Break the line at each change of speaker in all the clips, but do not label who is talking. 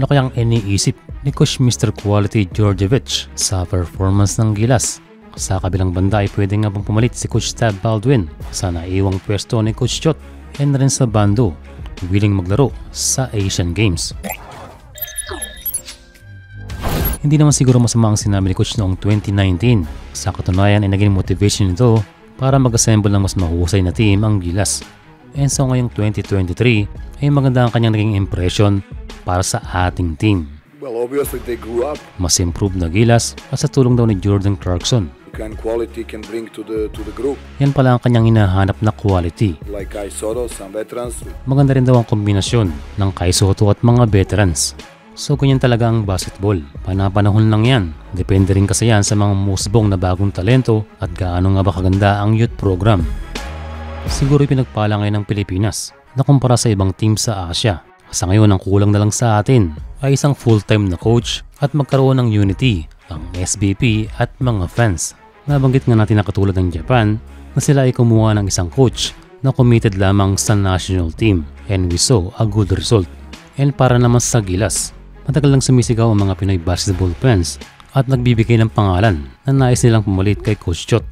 Ano kayang iniisip ni Coach Mr. Quality Georgievich sa performance ng Gilas? Sa kabilang banda ay pwede nga bang pumalit si Coach Tab Baldwin sa naiwang pwesto ni Coach Chot and rin sa bando willing maglaro sa Asian Games? Hindi naman siguro masama ang sinabi ni Coach noong 2019. Sa katunayan ay naging motivation nito para mag-assemble ng mas mahusay na team ang Gilas. And so ngayong 2023 ay maganda ang kanyang naging impression para sa ating team.
Well, obviously they grew up.
Mas improved na Gilas at sa tulong daw ni Jordan Clarkson.
Kind quality can bring to the group.
Yan pala ang kanyang hinahanap na quality.
Like Kai Soto, some veterans.
Maganda rin daw ang kombinasyon ng Kai Soto at mga veterans. So ganyan talaga ang basketball. Panapanahon lang yan. Depende rin kasi yan sa mga musbong na bagong talento at gaano nga ba kaganda ang youth program. Siguro pinagpala ngayon ng Pilipinas na kumpara sa ibang team sa Asia. Sa ngayon ang kulang na lang sa atin ay isang full-time na coach at magkaroon ng unity ang SBP at mga fans. Nabanggit nga natin na katulad ng Japan na sila ay kumuha ng isang coach na committed lamang sa national team and we saw a good result. And para naman sa Gilas, matagal lang sumisigaw ang mga Pinoy basketball fans at nagbibigay ng pangalan na nais nilang pumalit kay Coach Chot.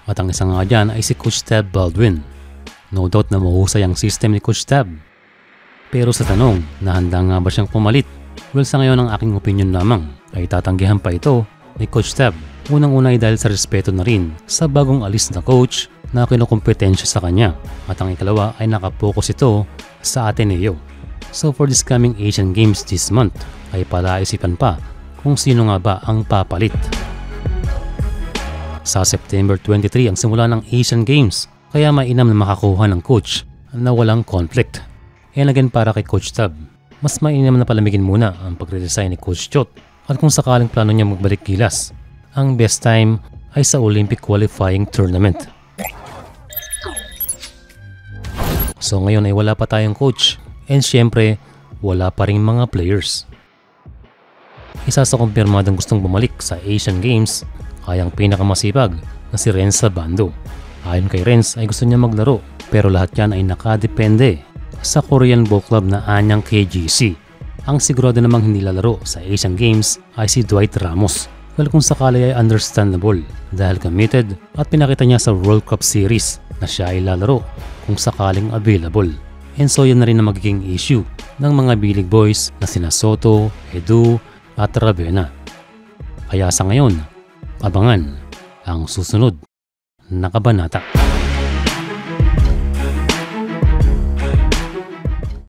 At ang isang nga dyan ay si Coach Tab Baldwin. No doubt na mahusay ang system ni Coach Tab. Pero sa tanong na handa nga ba siyang pumalit? Well, sa ngayon ang aking opinion lamang ay tatanggihan pa ito ni Coach Tab. Unang-una ay dahil sa respeto na rin sa bagong alis na coach na kinukumpetensya sa kanya. At ang ikalawa ay nakapokus ito sa Ateneo. So for this coming Asian Games this month ay palaisipan pa kung sino nga ba ang papalit. Sa September 23 ang simula ng Asian Games kaya mainam na makakuha ng coach na walang conflict. And again para kay Coach Tab, mas mainam na palamigin muna ang pagre-resign ni Coach Chot at kung sakaling plano niya magbalik Gilas, ang best time ay sa Olympic qualifying tournament. So ngayon ay wala pa tayong coach and syempre wala pa rin mga players. Isa sa kumpirmadong gustong bumalik sa Asian Games ay ang pinakamasipag na si Renz Bando. Ayon kay Renz ay gusto niya maglaro pero lahat yan ay nakadepende sa Korean Ball Club na anyang KGC. Ang sigurado namang hindi lalaro sa Asian Games ay si Dwight Ramos. Well, kung sakali ay understandable dahil committed at pinakita niya sa World Cup Series na siya ay lalaro kung sakaling available. And so yan na rin ang magiging issue ng mga Bilig Boys na sina Soto, Edu at Ravena. Kaya sa ngayon, abangan ang susunod na kabanata.